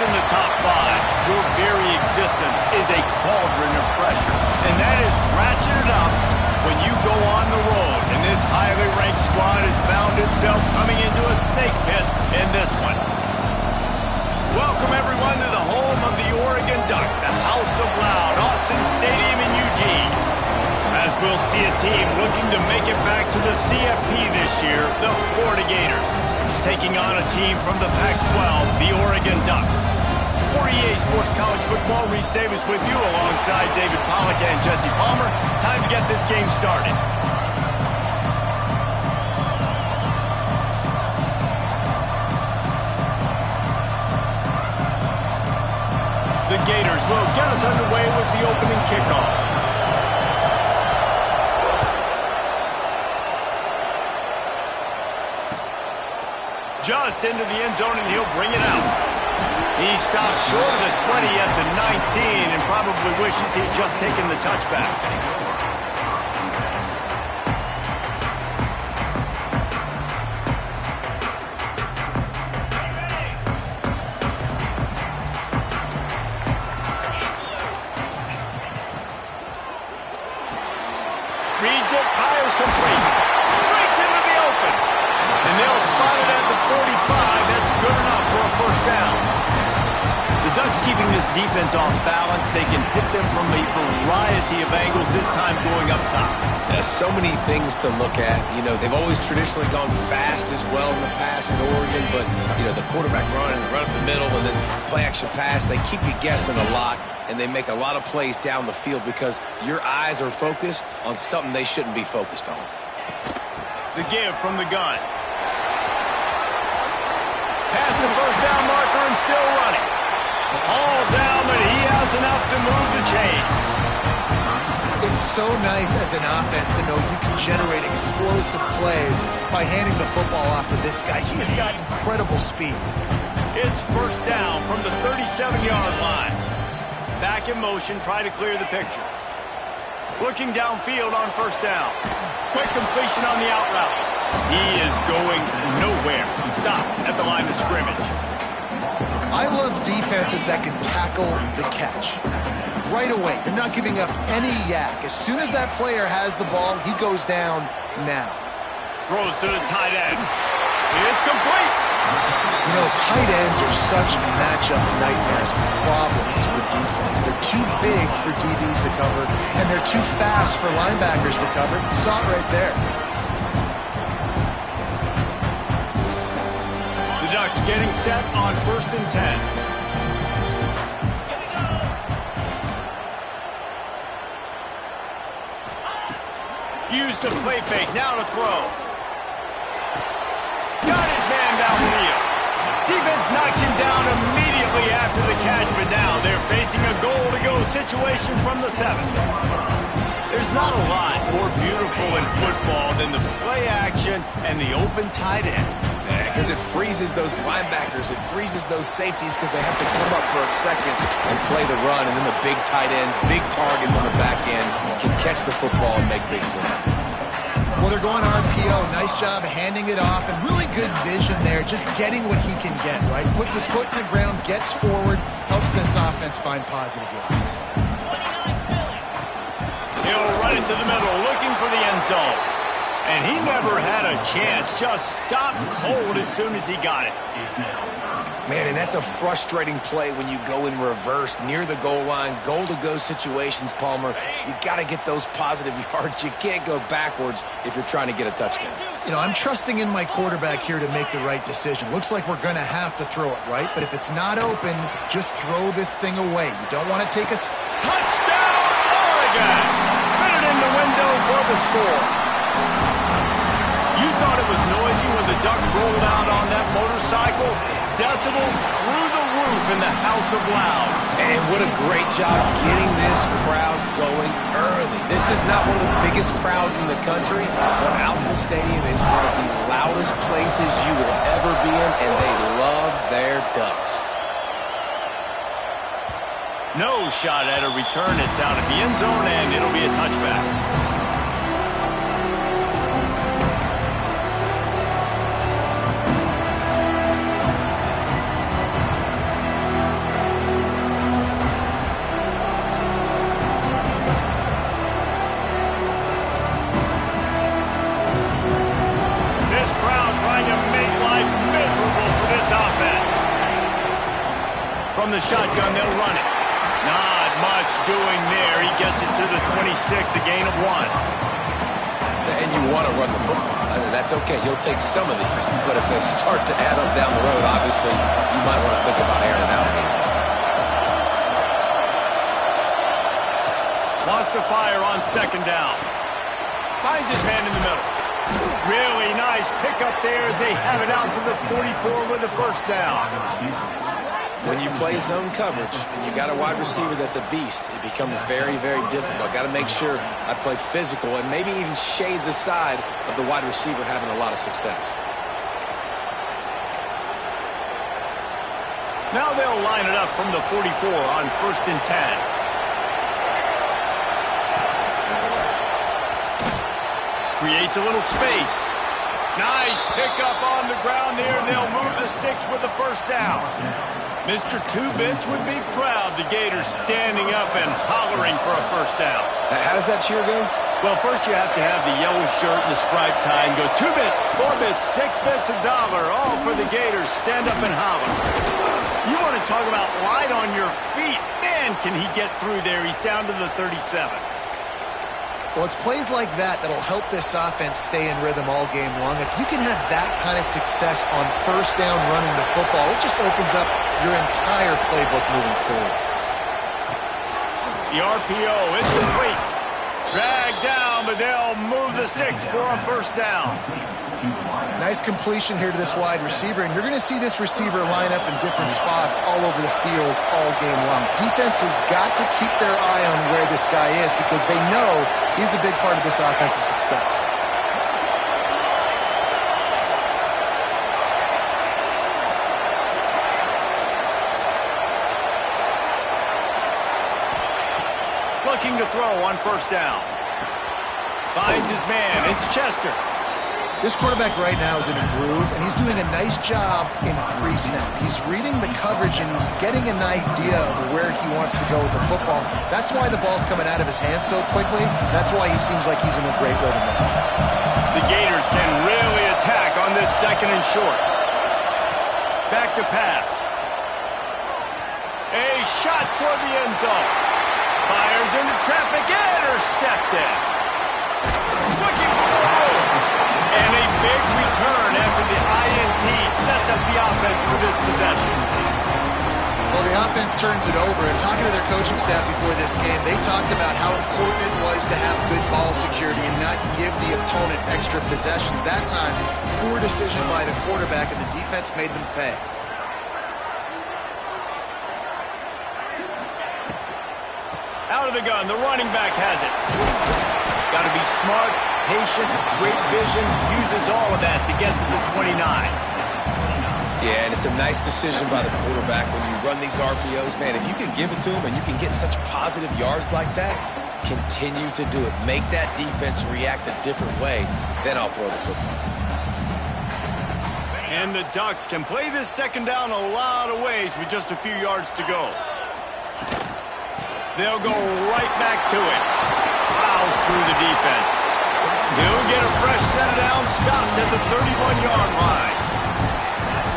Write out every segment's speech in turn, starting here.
in the top five, your very existence is a cauldron of pressure. And that is ratcheted up when you go on the road. And this highly ranked squad has found itself coming into a snake pit in this one. Welcome, everyone, to the home of the Oregon Ducks, the House of Loud, Autzen Stadium in Eugene. As we'll see a team looking to make it back to the CFP this year, the Florida Gators, taking on a team from the Pac-12, the Oregon Ducks. For EA Sports College Football, Reese Davis with you alongside David Pollack and Jesse Palmer. Time to get this game started. The Gators will get us underway with the opening kickoff. Just into the end zone, and he'll bring it out. He stopped short of the 20 at the 19 and probably wishes he'd just taken the touchback. Reads it, fires complete. Breaks into the open. And they'll spot it at the 45. That's good enough for a first down. The Ducks keeping this defense off balance. They can hit them from a variety of angles, this time going up top. There's so many things to look at. You know, they've always traditionally gone fast as well in the past in Oregon, but, you know, the quarterback run and the run up the middle and then play action pass, they keep you guessing a lot, and they make a lot of plays down the field because your eyes are focused on something they shouldn't be focused on. The give from the gun. Past the first down marker and still running. All down, but he has enough to move the chains. It's so nice as an offense to know you can generate explosive plays by handing the football off to this guy. He has got incredible speed. It's first down from the 37-yard line. Back in motion, try to clear the picture. Looking downfield on first down. Quick completion on the out route. He is going nowhere. Stop at the line of scrimmage. I love defenses that can tackle the catch. Right away, you're not giving up any yak. As soon as that player has the ball, he goes down now. Throws to the tight end. It's complete. You know, tight ends are such matchup nightmares and problems for defense. They're too big for DBs to cover, and they're too fast for linebackers to cover. You saw it right there. The Ducks getting set on 1st and 10. Used the play fake, now to throw. Got his man downfield. Defense knocks him down immediately after the catch, but now they're facing a goal-to-go situation from the 7. There's not a lot more beautiful in football than the play action and the open tight end. Because it freezes those linebackers, it freezes those safeties because they have to come up for a second and play the run, and then the big tight ends, big targets on the back end can catch the football and make big plays. Well, they're going RPO. Nice job handing it off, and really good vision there, just getting what he can get, right? Puts his foot in the ground, gets forward, helps this offense find positive yards. He'll run it to the middle, looking for the end zone. And he never had a chance, just stopped cold as soon as he got it. Man, and that's a frustrating play when you go in reverse near the goal line, goal-to-go situations, Palmer. You got to get those positive yards. You can't go backwards if you're trying to get a touchdown. You know, I'm trusting in my quarterback here to make the right decision. Looks like we're going to have to throw it, right? But if it's not open, just throw this thing away. You don't want to take a... Touchdown, Oregon! Fit it in the window for the score. You thought it was noisy when the Duck rolled out on that motorcycle? Decibels through the roof in the House of Loud. And what a great job getting this crowd going early. This is not one of the biggest crowds in the country, but Autzen Stadium is one of the loudest places you will ever be in, and they love their Ducks. No shot at a return. It's out of the end zone, and it'll be a touchback. from the shotgun, they'll run it. Not much doing there. He gets it to the 26, a gain of 1. And you want to run the football. That's okay. You'll take some of these. But if they start to add up down the road, obviously, you might want to think about airing it out again. Lost to fire on second down. Finds his man in the middle. Really nice pickup there as they have it out to the 44 with the first down. When you play zone coverage and you got a wide receiver that's a beast, it becomes very, very difficult. Got to make sure I play physical and maybe even shade the side of the wide receiver having a lot of success. Now they'll line it up from the 44 on 1st and 10. Creates a little space. Nice pickup on the ground there. They'll move the sticks with the first down. Mr. Two-Bits would be proud. The Gators standing up and hollering for a first down. How does that cheer go? Well, first you have to have the yellow shirt and the striped tie and go 2 bits, 4 bits, 6 bits, $1, all for the Gators. Stand up and holler. You want to talk about light on your feet. Man, can he get through there. He's down to the 37. Well, it's plays like that that'll help this offense stay in rhythm all game long. If you can have that kind of success on first down running the football, it just opens up your entire playbook moving forward. The RPO is complete. Dragged down, but they'll move the sticks for a first down. Nice completion here to this wide receiver, and you're going to see this receiver line up in different spots all over the field all game long. Defense has got to keep their eye on where this guy is because they know he's a big part of this offense's success. Looking to throw on first down. Finds his man. It's Chester. This quarterback right now is in a groove, and he's doing a nice job in pre-snap. He's reading the coverage, and he's getting an idea of where he wants to go with the football. That's why the ball's coming out of his hands so quickly. That's why he seems like he's in a great rhythm. The Gators can really attack on this second and short. Back to pass. A shot toward the end zone. Fires into traffic. Intercepted. Looking for more. And a big return after the INT sets up the offense for this possession. Well, the offense turns it over, and talking to their coaching staff before this game, they talked about how important it was to have good ball security and not give the opponent extra possessions. That time, poor decision by the quarterback, and the defense made them pay. Out of the gun, the running back has it. Got to be smart, patient, great vision, uses all of that to get to the 29. Yeah, and it's a nice decision by the quarterback when you run these RPOs. Man, if you can give it to him and you can get such positive yards like that, continue to do it. Make that defense react a different way, then I'll throw the football. And the Ducks can play this second down a lot of ways with just a few yards to go. They'll go right back to it. Plows through the defense. He'll get a fresh set of downs, stopped at the 31-yard line.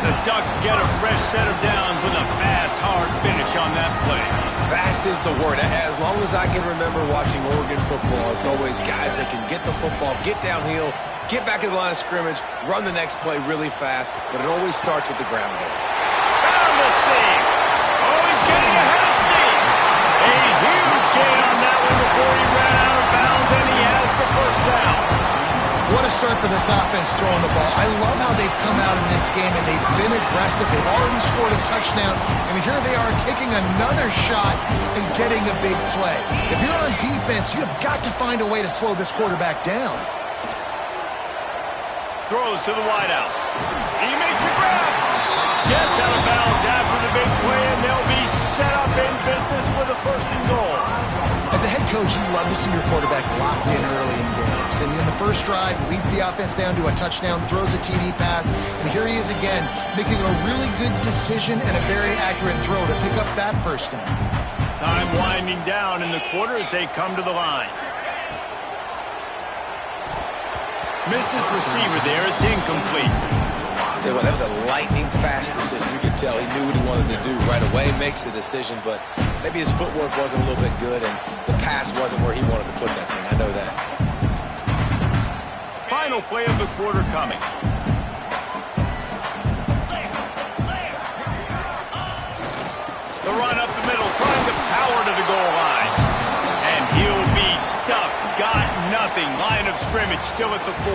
The Ducks get a fresh set of downs with a fast, hard finish on that play. Fast is the word. As long as I can remember watching Oregon football, it's always guys that can get the football, get downhill, get back in the line of scrimmage, run the next play really fast, but it always starts with the ground game. Found the seam. Oh, he's getting ahead of steam. A huge gain on that one before he ran out of bounds, and he has the first down. What a start for this offense throwing the ball. I love how they've come out in this game, and they've been aggressive. They've already scored a touchdown, and here they are taking another shot and getting a big play. If you're on defense, you have got to find a way to slow this quarterback down. Throws to the wideout. He makes a grab. Gets out of bounds after the big play, and they'll be set up in business with a first and goal. As a head coach, you love to see your quarterback locked in early in games. And in the first drive, leads the offense down to a touchdown, throws a TD pass, and here he is again, making a really good decision and a very accurate throw to pick up that first down. Time winding down in the quarter as they come to the line. Misses receiver there. It's incomplete. tell you what, that was a lightning-fast decision. You could tell he knew what he wanted to do right away, makes the decision, but maybe his footwork wasn't a little bit good, and the pass wasn't where he wanted to put that thing. I know that. Final play of the quarter coming. The run up the middle, trying to power to the goal line. And he'll be stuffed. Got nothing. Line of scrimmage still at the 4.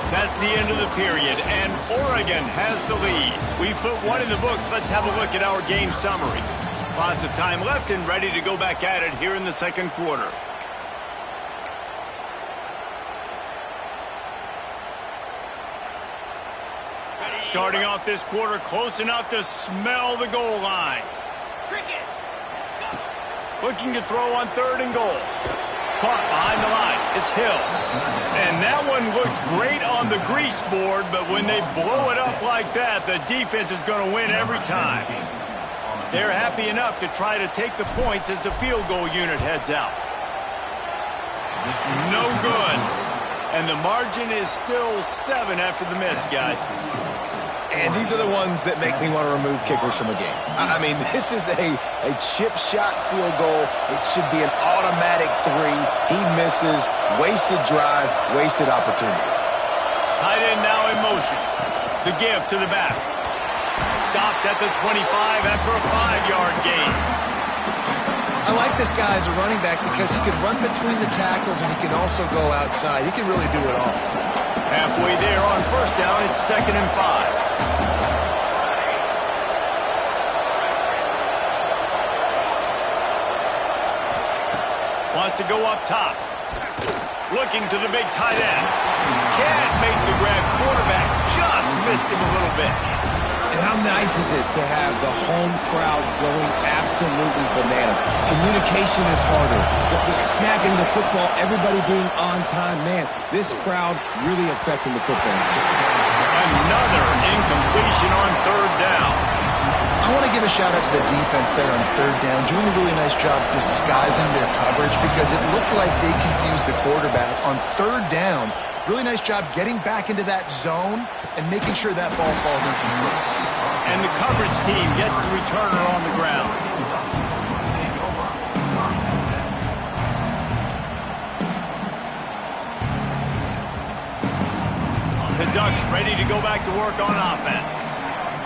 That's the end of the period, and Oregon has the lead. We put one in the books. Let's have a look at our game summary. Lots of time left and ready to go back at it here in the second quarter. Starting off this quarter, close enough to smell the goal line. Looking to throw on 3rd and goal. Caught behind the line. It's Hill. And that one looked great on the grease board, but when they blow it up like that, the defense is going to win every time. They're happy enough to try to take the points as the field goal unit heads out. No good. And the margin is still 7 after the miss, guys. And these are the ones that make me want to remove kickers from a game. I mean, this is a chip shot field goal. It should be an automatic 3. He misses. Wasted drive, wasted opportunity. Tight end now in motion. The give to the back. Stopped at the 25 after a 5-yard gain. I like this guy as a running back because he can run between the tackles and he can also go outside. He can really do it all. Halfway there on 1st down, it's 2nd and 5. Wants to go up top. Looking to the big tight end. Can't make the grab. Quarterback just missed him a little bit. And how nice is it to have the home crowd going absolutely bananas? Communication is harder. The snapping the football, everybody being on time. Man, this crowd really affecting the football game. Another incompletion on 3rd down. I want to give a shout-out to the defense there on 3rd down, doing a really nice job disguising their coverage because it looked like they confused the quarterback on 3rd down. Really nice job getting back into that zone and making sure that ball falls incomplete. And the coverage team gets the returner on the ground. The Ducks ready to go back to work on offense.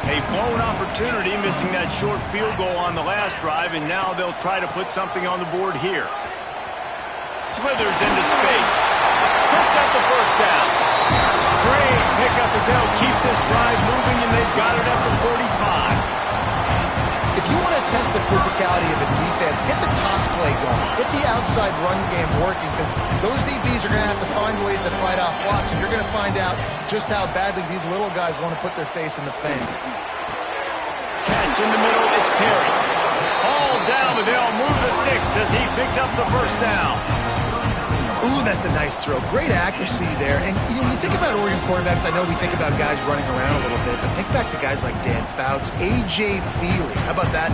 A blown opportunity, missing that short field goal on the last drive, and now they'll try to put something on the board here. Slithers into space. Picks up the 1st down. Great pickup as they'll keep this drive moving, and they've got it at the 45. If you want to test the physicality of a defense, get the toss play going. Get the outside run game working because those DBs are going to have to find ways to fight off blocks, and you're going to find out just how badly these little guys want to put their face in the fang. Catch in the middle, it's Perry. All down, but they'll move the sticks as he picks up the 1st down. Ooh, that's a nice throw. Great accuracy there. And you know, you think about Oregon quarterbacks, I know we think about guys running around a little bit, but think back to guys like Dan Fouts, A.J. Feely. How about that?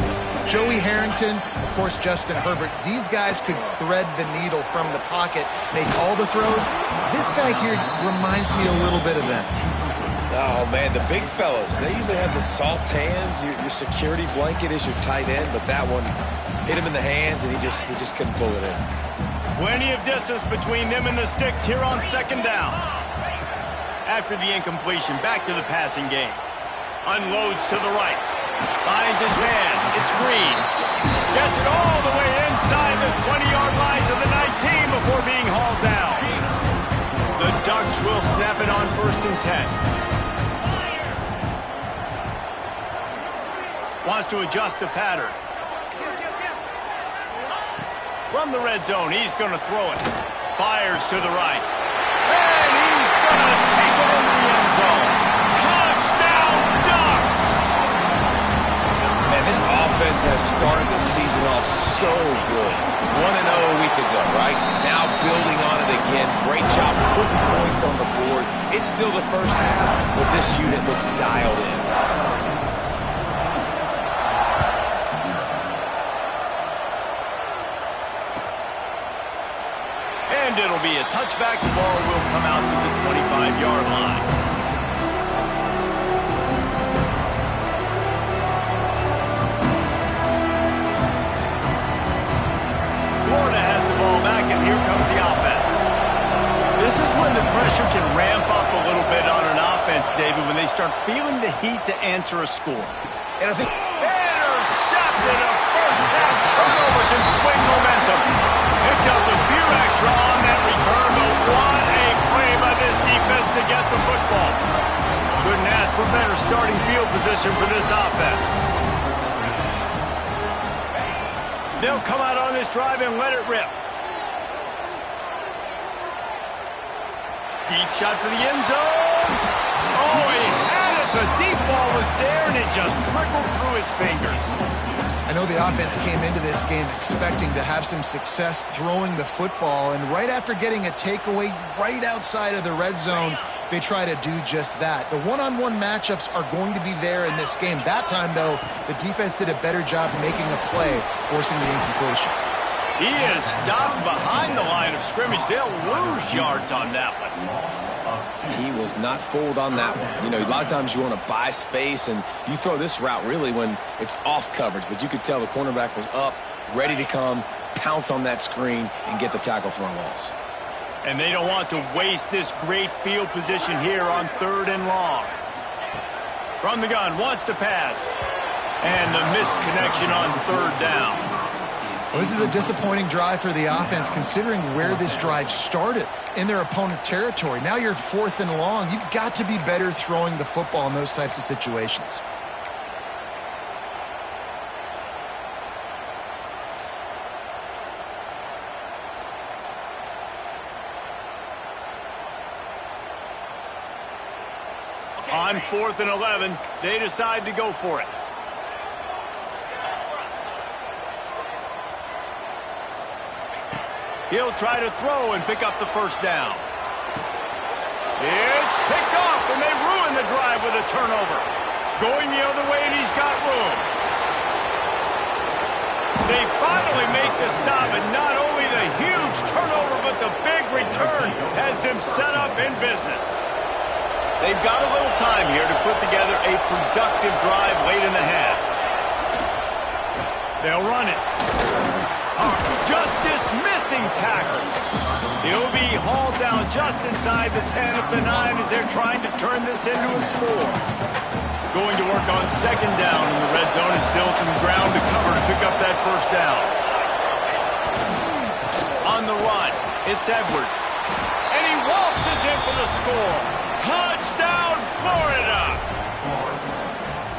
Joey Harrington, of course, Justin Herbert. These guys could thread the needle from the pocket, make all the throws. This guy here reminds me a little bit of them. Oh, man, the big fellas, they usually have the soft hands. Your security blanket is your tight end, but that one hit him in the hands, and he just couldn't pull it in. Plenty of distance between them and the sticks here on 2nd down. After the incompletion, back to the passing game. Unloads to the right. Finds his man. It's Green. Gets it all the way inside the 20-yard line to the 19 before being hauled down. The Ducks will snap it on 1st and 10. Wants to adjust the pattern. From the red zone, he's going to throw it. Fires to the right. And he's going to take it into the end zone. Touchdown, Ducks! Man, this offense has started the season off so good. 1-0 a week ago, right? Now building on it again. Great job putting points on the board. It's still the 1st half, but this unit looks dialed in. And it'll be a touchback. The ball will come out to the 25-yard line. feeling the heat to answer a score. And I think... Intercepted! A first-half turnover can swing momentum. Picked up a few extra on that return, but what a play by this defense to get the football. Couldn't ask for better starting field position for this offense. They'll come out on this drive and let it rip. Deep shot for the end zone. Oh, he had it. The deep ball was there, and it just trickled through his fingers. I know the offense came into this game expecting to have some success throwing the football, and right after getting a takeaway right outside of the red zone, they try to do just that. The one-on-one matchups are going to be there in this game. That time, though, the defense did a better job making a play, forcing the incompletion. He is stopped behind the line of scrimmage. They'll lose yards on that one. He was not fooled on that one. You know, a lot of times you want to buy space, and you throw this route really when it's off coverage. But you could tell the cornerback was up, ready to come, pounce on that screen, and get the tackle for a loss. And they don't want to waste this great field position here on 3rd and long. From the gun, wants to pass. And the misconnection on 3rd down. Well, this is a disappointing drive for the offense, considering where this drive started in their opponent territory. Now you're 4th and long. You've got to be better throwing the football in those types of situations. On 4th and 11, they decide to go for it. He'll try to throw and pick up the 1st down. It's picked off, and they ruin the drive with a turnover. Going the other way, and he's got room. They finally make the stop, and not only the huge turnover, but the big return has them set up in business. They've got a little time here to put together a productive drive late in the half. They'll run it. Just dismissing tackles. He'll be hauled down just inside the 10 of the 9 as they're trying to turn this into a score. Going to work on 2nd down in the red zone. Is still some ground to cover to pick up that 1st down. On the run, it's Edwards. And he waltzes in for the score. Touchdown, Florida!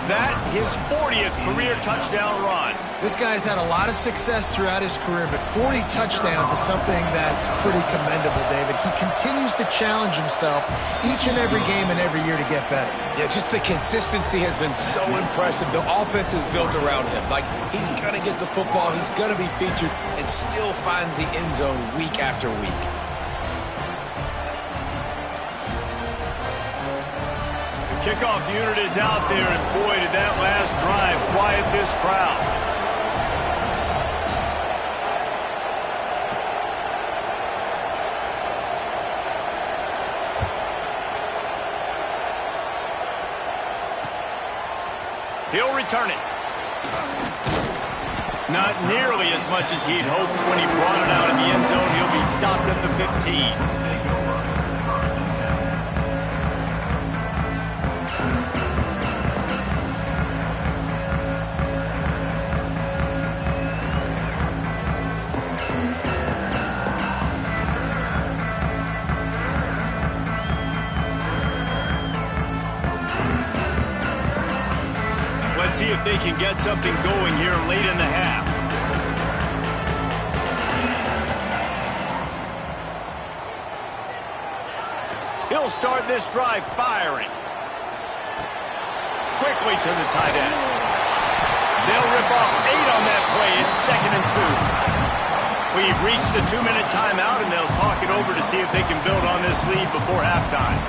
That, his 40th career touchdown run. This guy's had a lot of success throughout his career, but 40 touchdowns is something that's pretty commendable, David. He continues to challenge himself each and every game and every year to get better. Yeah, just the consistency has been so impressive. The offense is built around him. Like, he's going to get the football, he's going to be featured, and still finds the end zone week after week. Kickoff unit is out there, and boy, did that last drive quiet this crowd. He'll return it. Not nearly as much as he'd hoped when he brought it out in the end zone. He'll be stopped at the 15. Let's see if they can get something going here late in the half. He'll start this drive firing. Quickly to the tight end. They'll rip off 8 on that play. It's 2nd and 2. We've reached the 2-minute timeout, and they'll talk it over to see if they can build on this lead before halftime.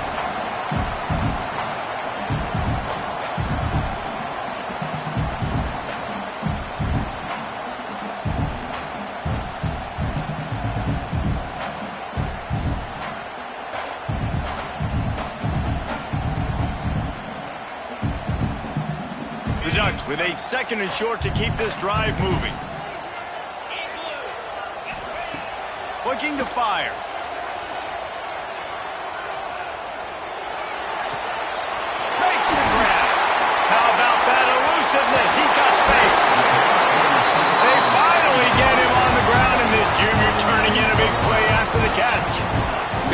The Ducks with a 2nd and short to keep this drive moving. Looking to fire. Makes the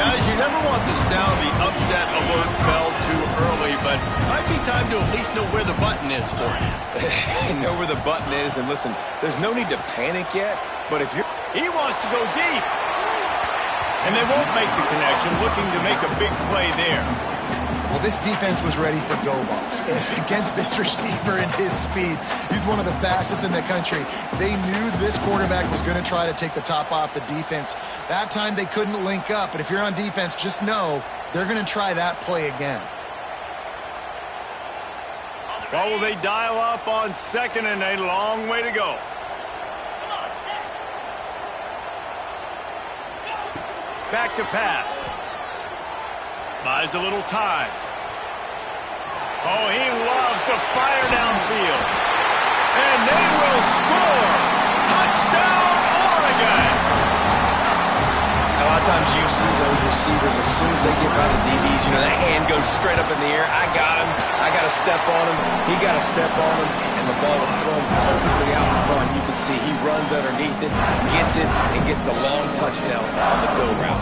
Guys, you never want to sound the upset alert bell too early, but might be time to at least know where the button is for you. Know where the button is, and listen, there's no need to panic yet, but if you're... He wants to go deep. And they won't make the connection, looking to make a big play there. Well, this defense was ready for go balls. Against this receiver and his speed, he's one of the fastest in the country. They knew this quarterback was going to try to take the top off the defense. That time they couldn't link up, but if you're on defense, just know they're going to try that play again. Well, will they dial up on 2nd and a long way to go? Back to pass. Buys a little time. Oh, he loves to fire downfield. And they will score. Touchdown, Oregon. A lot of times you see those receivers, as soon as they get by the DBs, you know, that hand goes straight up in the air. I got him. I got to step on him. He got to step on him. And the ball was thrown perfectly out in front. You can see he runs underneath it, gets it, and gets the long touchdown on the go route.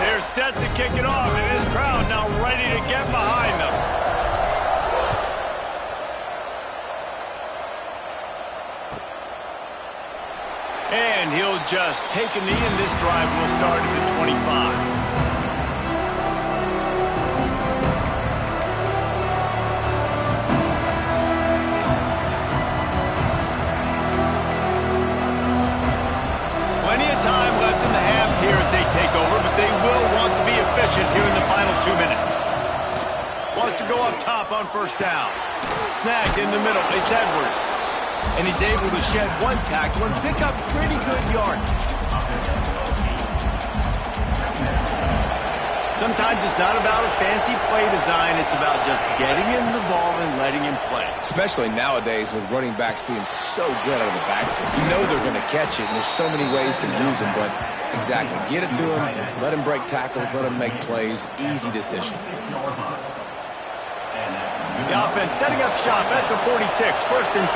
They're set to kick it off, and this crowd now ready to get behind them. And he'll just take a knee, and this drive will start at the 25. Time left in the half here as they take over, but they will want to be efficient here in the final 2 minutes. Wants to go up top on 1st down. Snagged in the middle. It's Edwards. And he's able to shed one tackle and pick up pretty good yardage. Sometimes it's not about a fancy play design. It's about just getting him the ball and letting him play. Especially nowadays with running backs being so good out of the backfield. You know they're going to catch it, and there's so many ways to use them, but exactly. Get it to him, let him break tackles, let him make plays. Easy decision. The offense setting up shop at the 46, 1st and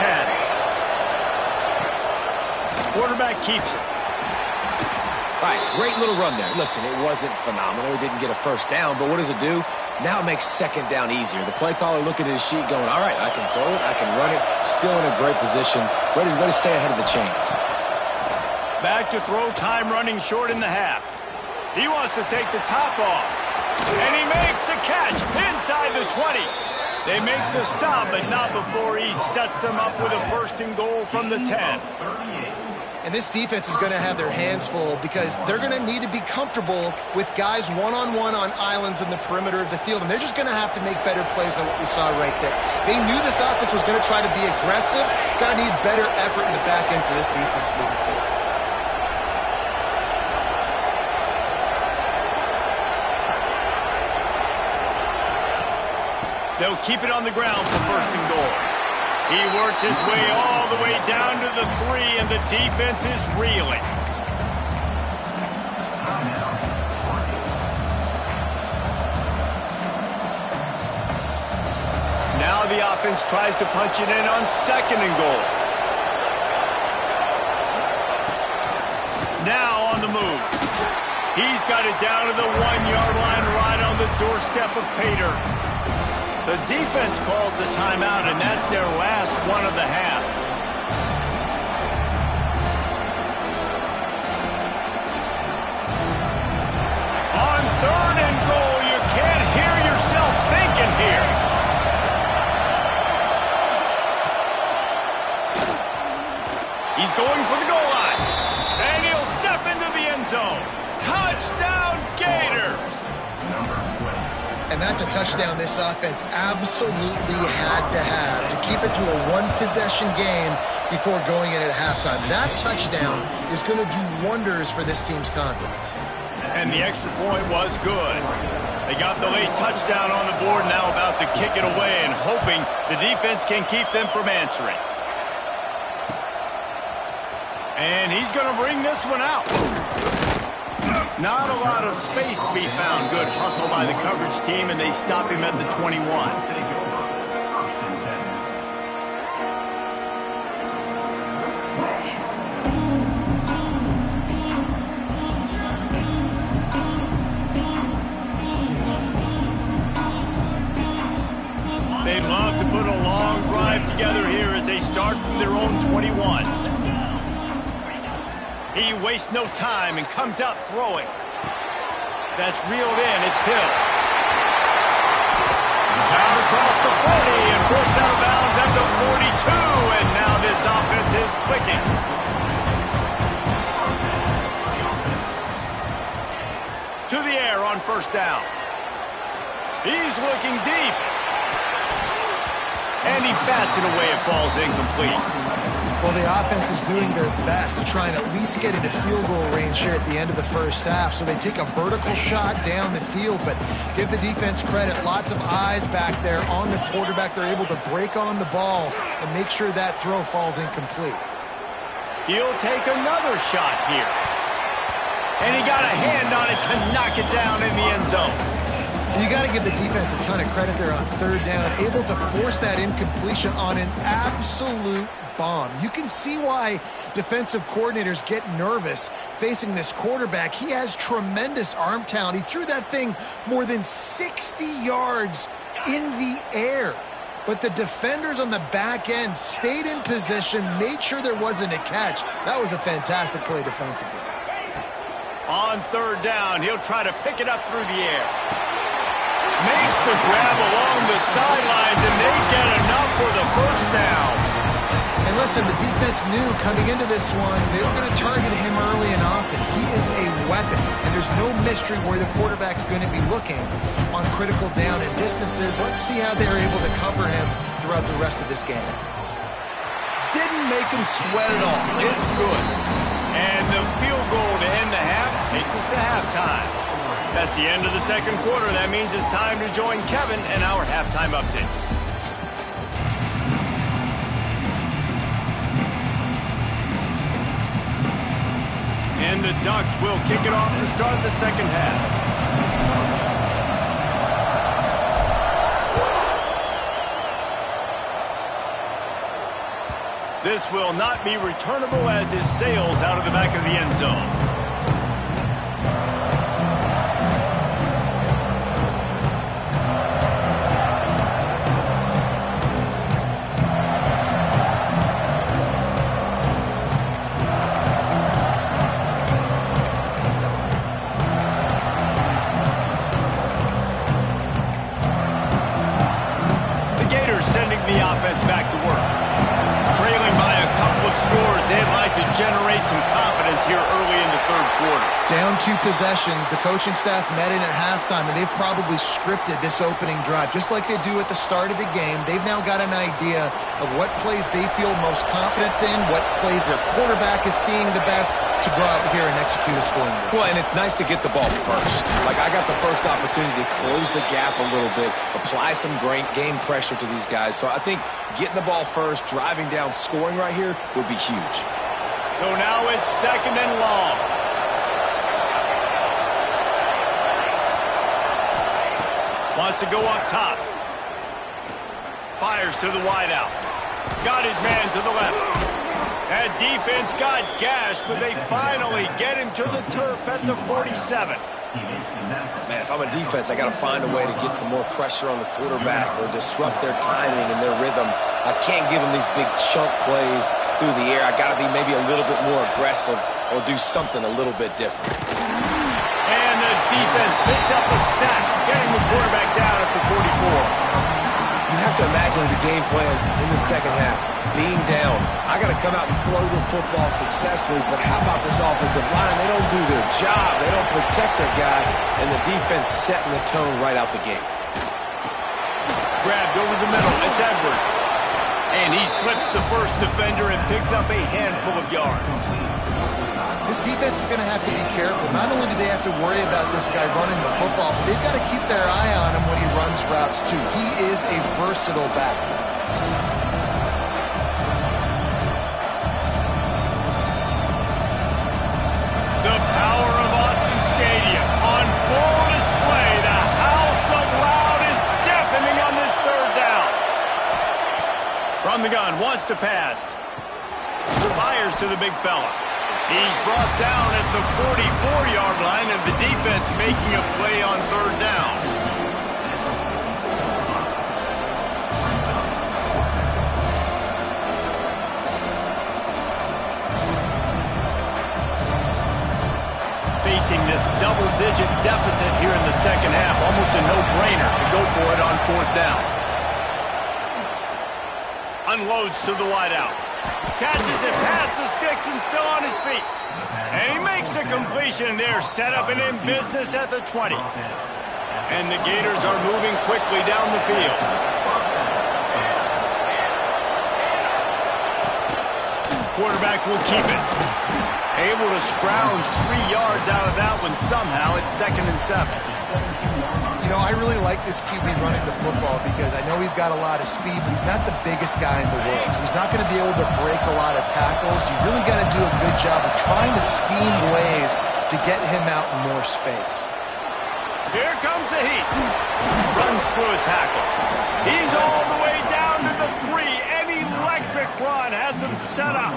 10. Quarterback keeps it. All right, great little run there. Listen, it wasn't phenomenal. He didn't get a 1st down, but what does it do? Now it makes 2nd down easier. The play caller looking at his sheet going, all right, I can throw it, I can run it. Still in a great position, ready to stay ahead of the chains. Back to throw, time running short in the half. He wants to take the top off. And he makes the catch inside the 20. They make the stop, but not before he sets them up with a 1st and goal from the 10. And this defense is going to have their hands full because they're going to need to be comfortable with guys one-on-one on islands in the perimeter of the field. And they're just going to have to make better plays than what we saw right there. They knew this offense was going to try to be aggressive. Got to need better effort in the back end for this defense moving forward. They'll keep it on the ground for 1st and goal. He works his way all the way down to the 3, and the defense is reeling. Now the offense tries to punch it in on 2nd and goal. Now on the move. He's got it down to the 1-yard line right on the doorstep of Pater. The defense calls the timeout, and that's their last one of the half. On 3rd and goal, you can't hear yourself thinking here. He's going for the goal line, and he'll step into the end zone. Touchdown, Gators! And that's a touchdown this offense absolutely had to have to keep it to a one-possession game before going in at halftime. That touchdown is going to do wonders for this team's confidence. And the extra point was good. They got the late touchdown on the board, now about to kick it away and hoping the defense can keep them from answering. And he's going to bring this one out. Not a lot of space to be found. Good hustle by the coverage team, and they stop him at the 21. have to put a long drive together here as they start from their own 21. He wastes no time and comes out throwing. That's reeled in. It's Hill. Down across the 40 and forced out of bounds at the 42. And now this offense is clicking. To the air on first down. He's looking deep. And he bats it away. It falls incomplete. Well, the offense is doing their best to try and at least get into field goal range here at the end of the first half. So they take a vertical shot down the field, but give the defense credit. Lots of eyes back there on the quarterback. They're able to break on the ball and make sure that throw falls incomplete. He'll take another shot here. And he got a hand on it to knock it down in the end zone. You got to give the defense a ton of credit there on third down, able to force that incompletion on an absolute bomb. You can see why defensive coordinators get nervous facing this quarterback. He has tremendous arm talent. He threw that thing more than 60 yards in the air. But the defenders on the back end stayed in position, made sure there wasn't a catch. That was a fantastic play defensively. On third down, he'll try to pick it up through the air. Makes the grab along the sidelines, and they get enough for the first down. And listen, the defense knew coming into this one, they were going to target him early and often. He is a weapon, and there's no mystery where the quarterback's going to be looking on critical down and distances. Let's see how they're able to cover him throughout the rest of this game. Didn't make him sweat at all. It's good. And the field goal to end the half takes us to halftime. That's the end of the second quarter. That means it's time to join Kevin and our halftime update. And the Ducks will kick it off to start the second half. This will not be returnable as it sails out of the back of the end zone. The offense back to work. Trailing by a couple of scores, they'd like to generate some confidence here early in the third quarter. Down 2 possessions, the coaching staff met in at halftime, and they've probably scripted this opening drive. Just like they do at the start of the game, they've now got an idea of what plays they feel most confident in, what plays their quarterback is seeing the best to go out here and execute a scoring drive. Well, and it's nice to get the ball first. Like, I got the first opportunity to close the gap a little bit, apply some great game pressure to these guys. So I think getting the ball first, driving down, scoring right here would be huge. So now it's second and long. Wants to go up top. Fires to the wideout. Got his man to the left. That defense got gashed, but they finally get him to the turf at the 47. Man, if I'm a defense, I got to find a way to get some more pressure on the quarterback or disrupt their timing and their rhythm. I can't give them these big chunk plays through the air. I got to be maybe a little bit more aggressive or do something a little bit different. And the defense picks up a sack, getting the quarterback down at the 44. You have to imagine the game plan in the second half. Being down, I got to come out and throw the football successfully, but how about this offensive line? They don't do their job. They don't protect their guy, and the defense setting the tone right out the gate. Grabbed over the middle. It's Edwards. And he slips the first defender and picks up a handful of yards. This defense is going to have to be careful. Not only do they have to worry about this guy running the football, but they've got to keep their eye on him when he runs routes, too. He is a versatile back. The power of Autzen Stadium on full display. The house of loud is deafening on this third down. From the gun, wants to pass. Fires to the big fella. He's brought down at the 44-yard line, and the defense making a play on third down. a no-brainer to go for it on 4th down. Unloads to the wideout. Catches it past the sticks and still on his feet. And he makes a completion there, set up and in business at the 20. And the Gators are moving quickly down the field. Quarterback will keep it. Able to scrounge 3 yards out of that one somehow. It's 2nd and 7. You know, I really like this QB running the football because I know he's got a lot of speed, but he's not the biggest guy in the world. So he's not going to be able to break a lot of tackles. You really got to do a good job of trying to scheme ways to get him out in more space. Here comes the heat. Runs through a tackle. He's all the way down to the 3. An electric run has him set up.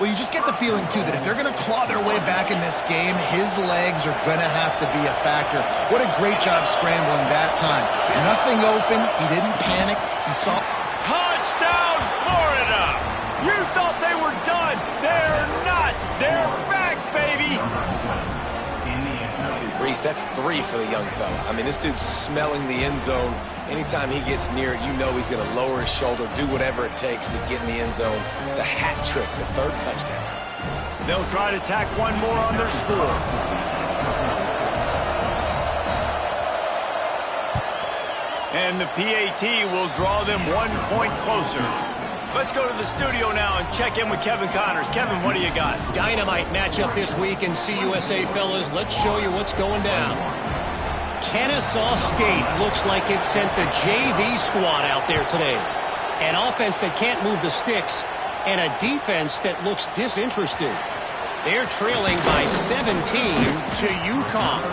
Well, you just get the feeling, too, that if they're going to claw their way back in this game, his legs are going to have to be a factor. What a great job scrambling that time. Nothing open. He didn't panic. He saw... Touchdown, Florida! You thought they were done. They're not. They're back, baby. Reese, that's 3 for the young fella. I mean, this dude's smelling the end zone. Anytime he gets near it, you know he's going to lower his shoulder, do whatever it takes to get in the end zone. The hat trick, the 3rd touchdown. They'll try to tack one more on their score. And the PAT will draw them 1 point closer. Let's go to the studio now and check in with Kevin Connors. Kevin, what do you got? Dynamite matchup this week in CUSA, fellas. Let's show you what's going down. Kennesaw State looks like it sent the JV squad out there today. An offense that can't move the sticks and a defense that looks disinterested. They're trailing by 17 to UConn.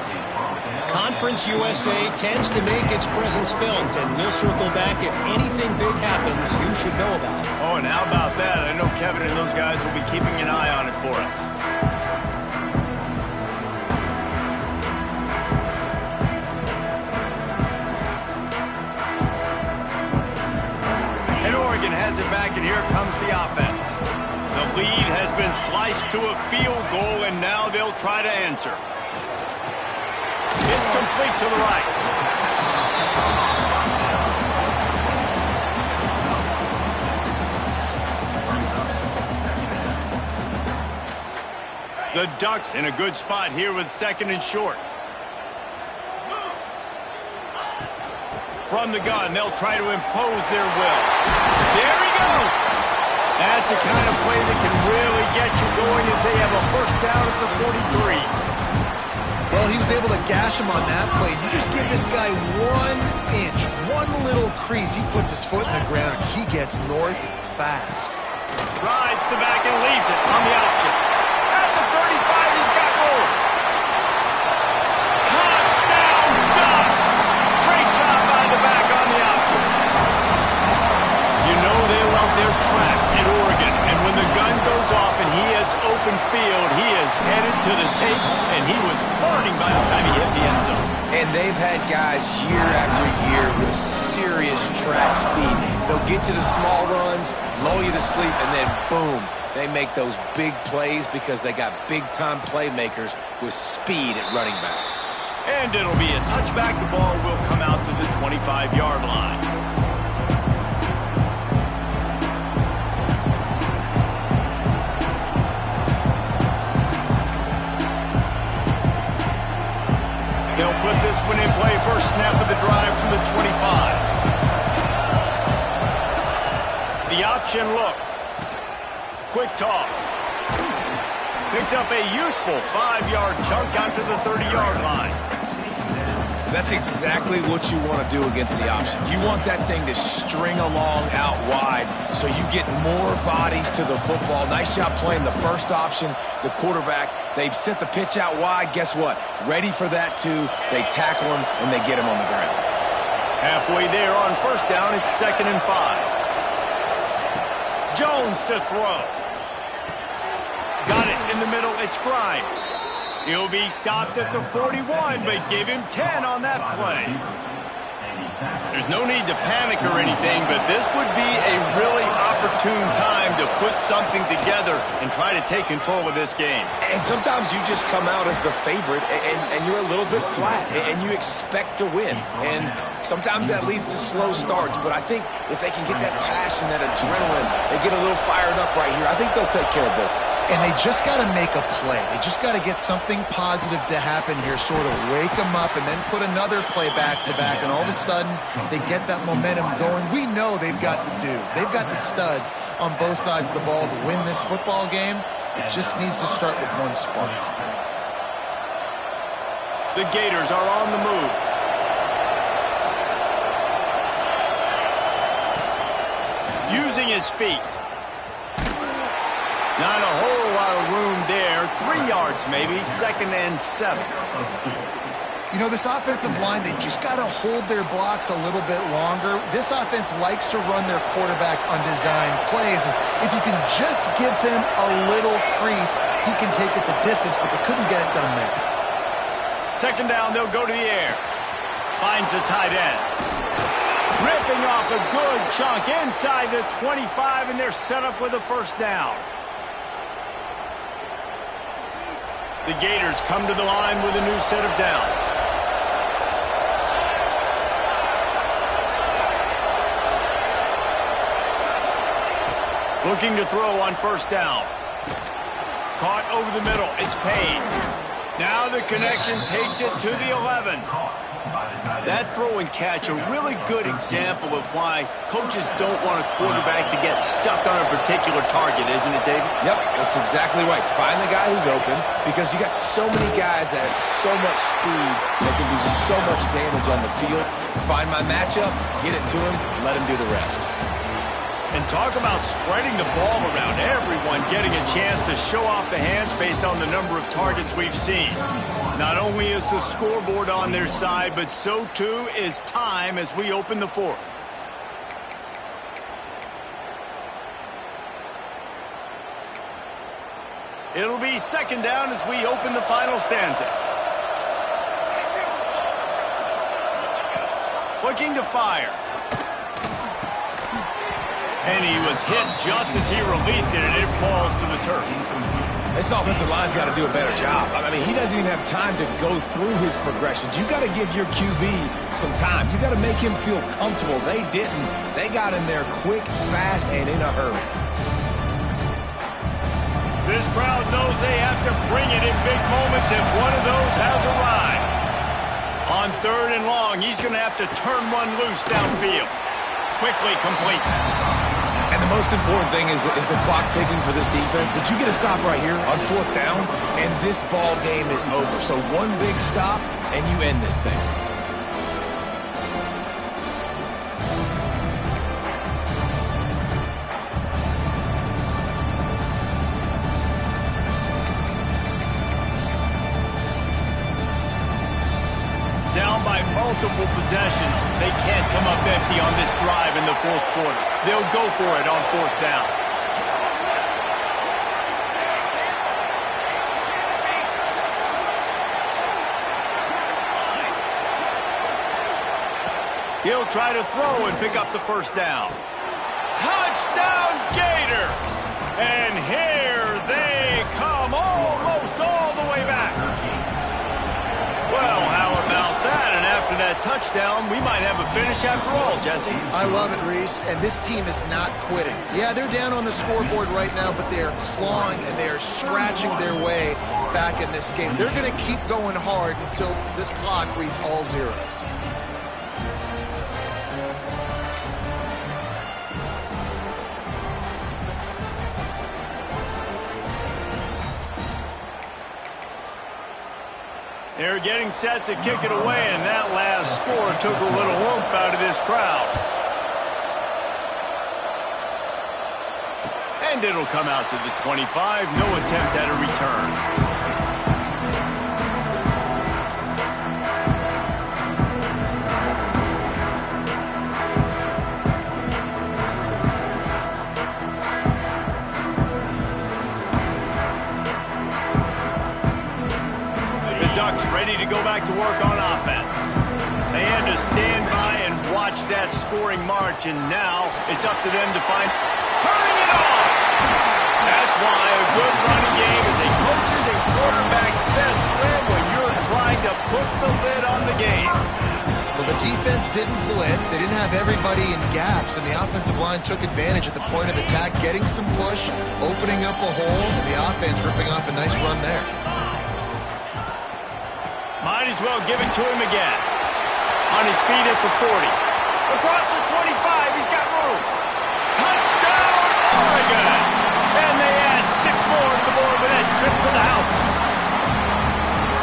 Conference USA tends to make its presence felt, and we'll circle back if anything big happens you should know about. Oh, and how about that? I know Kevin and those guys will be keeping an eye on it for us. And Oregon has it back, and here comes the offense. The lead has been sliced to a field goal, and now they'll try to answer. It's complete to the right. The Ducks in a good spot here with 2nd and short. From the gun, they'll try to impose their will. There he goes. That's the kind of play that can really get you going as they have a 1st down at the 43. Well, he was able to gash him on that play. You just give this guy 1 inch, one little crease. He puts his foot in the ground. He gets north fast. Rides the back and leaves it on the option. At the 35, he's got more. Touchdown, Ducks! Great job by the back on the option. You know they love their track at Oregon, and when the gun goes off and he hits open field, he is headed to the tape, and he was burning by the time he hit the end zone. And they've had guys year after year with serious track speed. They'll get you the small runs, lull you to sleep, and then boom, they make those big plays because they got big-time playmakers with speed at running back. And it'll be a touchback. The ball will come out to the 25-yard line. They'll put this one in play. First snap of the drive from the 25. The option look. Quick toss. Picks up a useful 5-yard chunk out to the 30-yard line. That's exactly what you want to do against the option. You want that thing to string along out wide so you get more bodies to the football. Nice job playing the first option, the quarterback. They've sent the pitch out wide. Guess what? Ready for that, too. They tackle him, and they get him on the ground. Halfway there on 1st down, it's 2nd and 5. Jones to throw. Got it in the middle. It's Grimes. He'll be stopped at the 41, but give him 10 on that play. There's no need to panic or anything, but this would be a really opportune time to put something together and try to take control of this game. And sometimes you just come out as the favorite, and you're a little bit flat, and you expect to win. And sometimes that leads to slow starts, but I think if they can get that passion, that adrenaline, they get a little fired up right here, I think they'll take care of business. And they just got to make a play. They just got to get something positive to happen here, sort of wake them up, and then put another play back-to-back, and all of a sudden they get that momentum going. We know they've got the dudes. They've got the studs on both sides of the ball to win this football game. It just needs to start with one spark. The Gators are on the move. Using his feet. Not a whole lot of room there. 3 yards maybe, 2nd and 7. You know, this offensive line, they just got to hold their blocks a little bit longer. This offense likes to run their quarterback on design plays. And if you can just give him a little crease, he can take it the distance, but they couldn't get it done there. 2nd down, they'll go to the air. Finds the tight end. Ripping off a good chunk inside the 25, and they're set up with a 1st down. The Gators come to the line with a new set of downs. Looking to throw on 1st down. Caught over the middle. It's Payne. Now the connection takes it to the 11. That throw and catch, a really good example of why coaches don't want a quarterback to get stuck on a particular target, isn't it, David? Yep, that's exactly right. Find the guy who's open, because you got so many guys that have so much speed that can do so much damage on the field. Find my matchup, get it to him, let him do the rest. And talk about spreading the ball around, everyone getting a chance to show off the hands based on the number of targets we've seen. Not only is the scoreboard on their side, but so too is time as we open the 4th. It'll be 2nd down as we open the final stanza. Looking to fire. And he was hit just as he released it, and it falls to the turf. This offensive line's got to do a better job. I mean, he doesn't even have time to go through his progressions. You've got to give your QB some time. You've got to make him feel comfortable. They didn't. They got in there quick, fast, and in a hurry. This crowd knows they have to bring it in big moments, and one of those has arrived. On 3rd and long, he's going to have to turn one loose downfield. Quickly complete. And the most important thing is the clock ticking for this defense, but you get a stop right here on 4th down, and this ball game is over. So one big stop, and you end this thing. Down by multiple possessions, they can't come up empty on this drive in the 4th quarter. They'll go for it on 4th down. He'll try to throw and pick up the 1st down. Touchdown Gators! And here they come almost all the way back. Well, how about that? And after that touchdown, we might have a finish after all, Jesse. I love it, Reese, and this team is not quitting. Yeah, they're down on the scoreboard right now, but they are clawing and they are scratching their way back in this game. They're going to keep going hard until this clock reads all zeros. They're getting set to kick it away, and that last score took a little oomph out of this crowd. And it'll come out to the 25. No attempt at a return. Ducks ready to go back to work on offense. They had to stand by and watch that march, and now it's up to them to find turning it on. That's why a good running game is a coach's and quarterback's best friend when you're trying to put the lid on the game. Well, the defense didn't blitz. They didn't have everybody in gaps, and the offensive line took advantage at the point of attack, getting some push, opening up a hole, and the offense ripping off a nice run there. Might as well give it to him again. On his feet at the 40. Across the 25, he's got room. Touchdown, Oregon! And they add 6 more to the board with that trip to the house.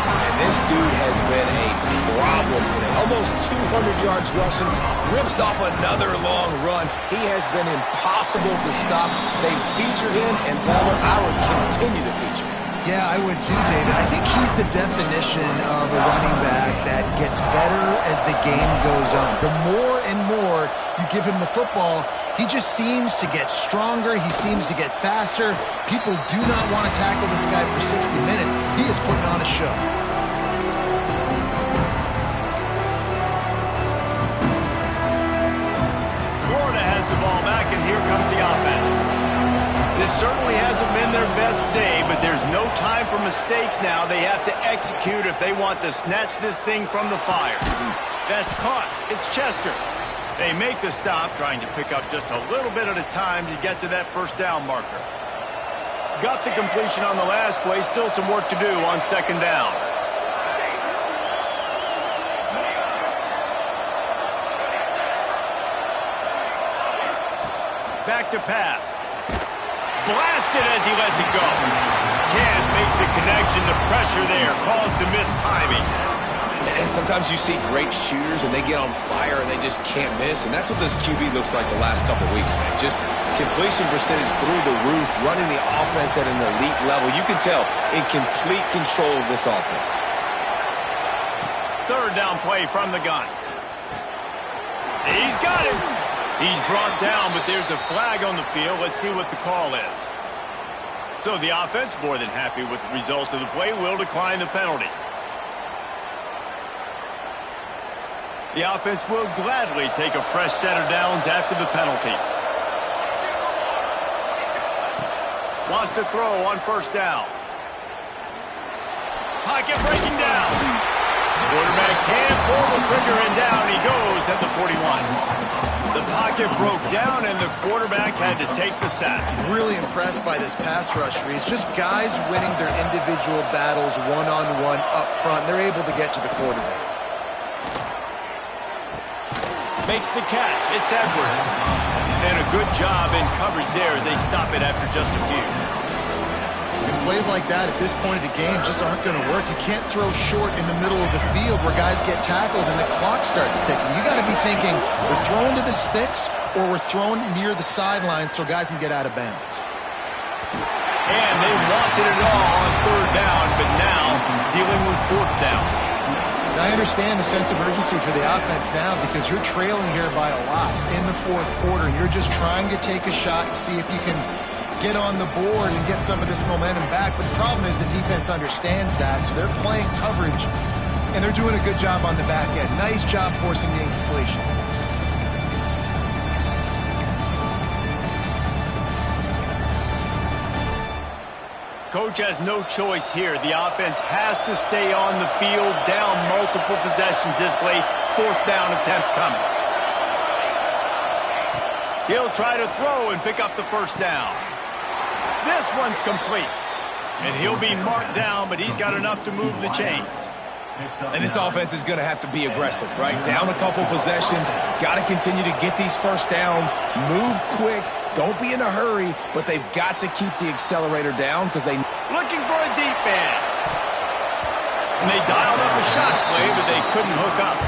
And this dude has been a problem today. Almost 200 yards rushing. Rips off another long run. He has been impossible to stop. They've featured him, and Palmer, I would continue to feature him. Yeah, I would too, David. I think he's the definition of a running back that gets better as the game goes on. The more and more you give him the football, he just seems to get stronger. He seems to get faster. People do not want to tackle this guy for 60 minutes. He is putting on a show. Florida has the ball back, and here comes the offense. This certainly hasn't been their best day, but there's no time for mistakes now. They have to execute if they want to snatch this thing from the fire. That's caught. It's Chester. They make the stop, trying to pick up just a little bit at a time to get to that first down marker. Got the completion on the last play. Still some work to do on second down. Back to pass. Blasted as he lets it go. Can't make the connection. The pressure there caused the missed timing. And sometimes you see great shooters and they get on fire and they just can't miss. And that's what this QB looks like the last couple weeks, man. Just completion percentage through the roof, running the offense at an elite level. You can tell in complete control of this offense. Third down play from the gun. He's got it. He's brought down, but there's a flag on the field. Let's see what the call is. So the offense, more than happy with the result of the play, will decline the penalty. The offense will gladly take a fresh set of downs after the penalty. Wants to throw on first down. Pocket breaking down. Quarterback can't pull the trigger, and down he goes at the 41. The pocket broke down, and the quarterback had to take the sack. Really impressed by this pass rush, Reese. Just guys winning their individual battles one-on-one up front. They're able to get to the quarterback. Makes the catch. It's Edwards. And a good job in coverage there as they stop it after just a few. And plays like that at this point of the game just aren't going to work. You can't throw short in the middle of the field where guys get tackled and the clock starts ticking. You got to be thinking we're throwing to the sticks or we're throwing near the sidelines so guys can get out of bounds. And they wanted it all on third down, but now dealing with fourth down. And I understand the sense of urgency for the offense now because you're trailing here by a lot in the fourth quarter. You're just trying to take a shot to see if you can get on the board and get some of this momentum back. But the problem is the defense understands that, so they're playing coverage, and they're doing a good job on the back end. Nice job forcing the incompletion. Coach has no choice here. The offense has to stay on the field, down multiple possessions this late. Fourth down attempt coming. He'll try to throw and pick up the first down. This one's complete. And he'll be marked down, but he's got enough to move the chains. And this offense is going to have to be aggressive, right? Down a couple possessions. Got to continue to get these first downs. Move quick. Don't be in a hurry, but they've got to keep the accelerator down because they... Looking for a deep man. And they dialed up a shot play, but they couldn't hook up.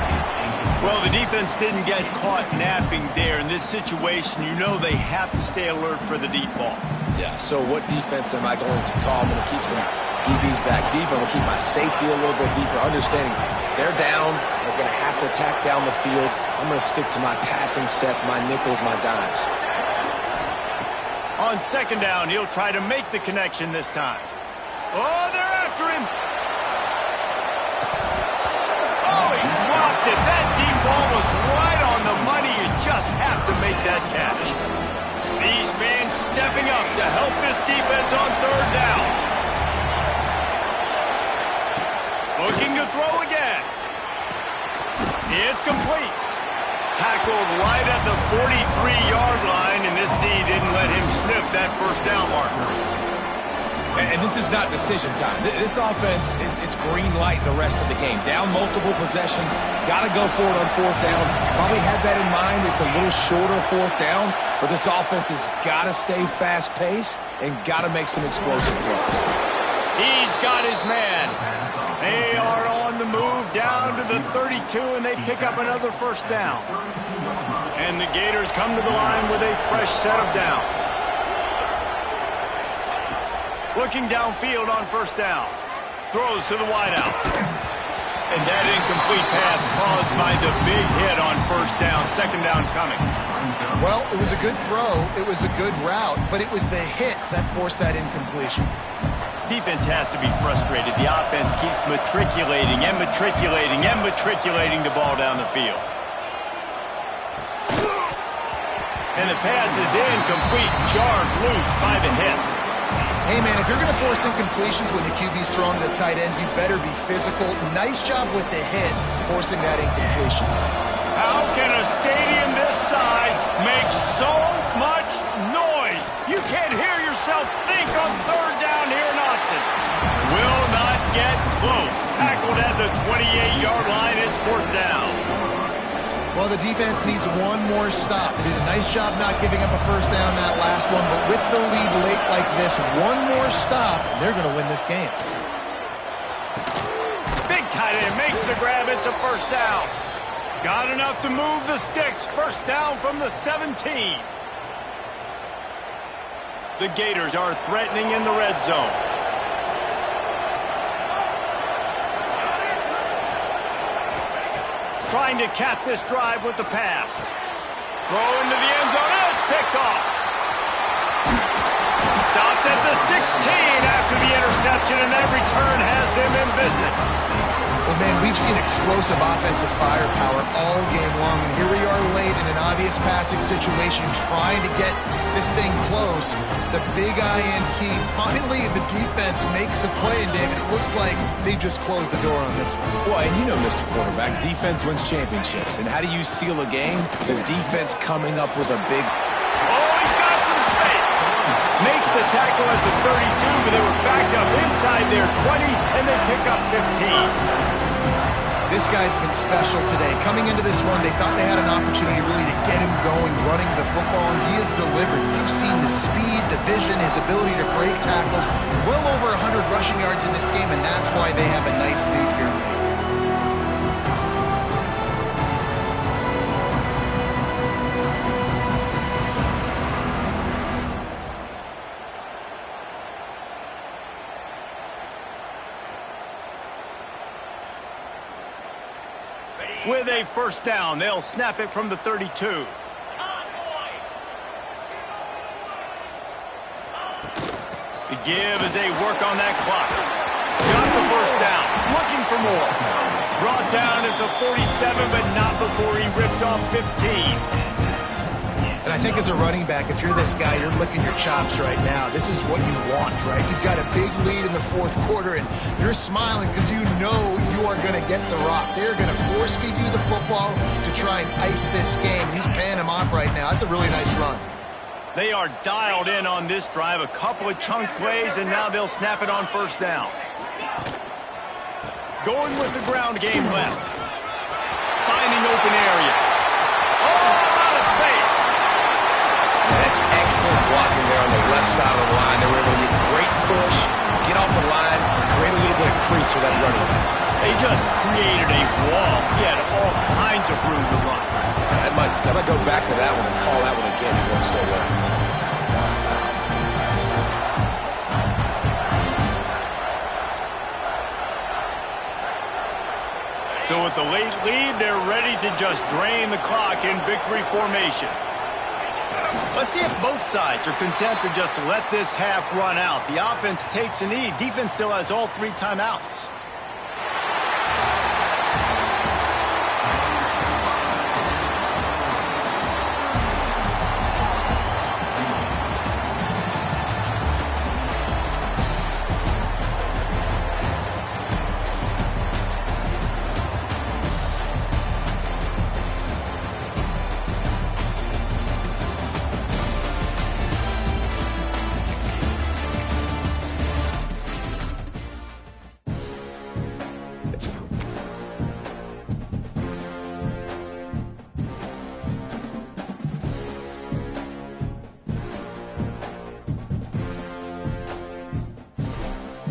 Well, the defense didn't get caught napping there. In this situation, you know they have to stay alert for the deep ball. Yeah, so what defense am I going to call? I'm going to keep some DBs back deep. I'm going to keep my safety a little bit deeper, understanding they're down. They're going to have to attack down the field. I'm going to stick to my passing sets, my nickels, my dimes. On second down, he'll try to make the connection this time. Oh, they're after him. Oh, he dropped it. That deep ball was right on the money. You just have tackled right at the 43-yard line, and this D didn't let him sniff that first down marker. And this is not decision time. This offense, it's green light the rest of the game. Down multiple possessions, got to go for it on fourth down. Probably had that in mind. It's a little shorter fourth down, but this offense has got to stay fast-paced and got to make some explosive plays. He's got his man. They are on the move down to the 32, and they pick up another first down. And the Gators come to the line with a fresh set of downs. Looking downfield on first down. Throws to the wideout. And that incomplete pass caused by the big hit on first down. Second down coming. Well, it was a good throw. It was a good route, but it was the hit that forced that incompletion. Defense has to be frustrated. The offense keeps matriculating and matriculating and matriculating the ball down the field. And the pass is incomplete, jarred loose by the hit. Hey, man, if you're going to force incompletions when the QB's throwing the tight end, you better be physical. Nice job with the hit, forcing that incompletion. How can a stadium this size make so much noise? You can't hear yourself think on third down here in Austin. Will not get close. Tackled at the 28-yard line. It's fourth down. Well, the defense needs one more stop. They did a nice job not giving up a first down that last one, but with the lead late like this, one more stop, and they're going to win this game. Big tight end makes the grab. It's a first down. Got enough to move the sticks. First down from the 17. The Gators are threatening in the red zone. Trying to cap this drive with the pass. Throw into the end zone. Oh, it's picked off. Stopped at the 16 after the interception, and that return has them in business. Well, man, we've seen explosive offensive firepower all game long, and here we are late in an obvious passing situation trying to get this thing close. The big INT, finally the defense makes a play, and David, it looks like they just closed the door on this one. Well, and you know, Mr. Quarterback, defense wins championships. And how do you seal a game? The defense coming up with a big... Oh, he's got some space. Makes the tackle at the 32, but they were backed up inside their 20, and they pick up 15. This guy's been special today. Coming into this one, they thought they had an opportunity really to get him going, running the football, and he has delivered. You've seen the speed, the vision, his ability to break tackles. Well over 100 rushing yards in this game, and that's why they have a nice lead here late. With a first down, they'll snap it from the 32. The give as they work on that clock. Got the first down, looking for more. Brought down at the 47, but not before he ripped off 15. And I think as a running back, if you're this guy, you're licking your chops right now. This is what you want, right? You've got a big lead in the fourth quarter, and you're smiling because you know you are going to get the rock. They're going to force-feed you the football to try and ice this game. He's paying him off right now. That's a really nice run. They are dialed in on this drive. A couple of chunk plays, and now they'll snap it on first down. Going with the ground game left. Finding open areas. Oh, out of space. That's excellent blocking there on the left side of the line. They were able to get great push, get off the line, create a little bit of crease for that running back. They just created a wall. He had all kinds of room to run. I might go back to that one and call that one again. It worked so well. So with the late lead, they're ready to just drain the clock in victory formation. Let's see if both sides are content to just let this half run out. The offense takes a knee. Defense still has all 3 timeouts.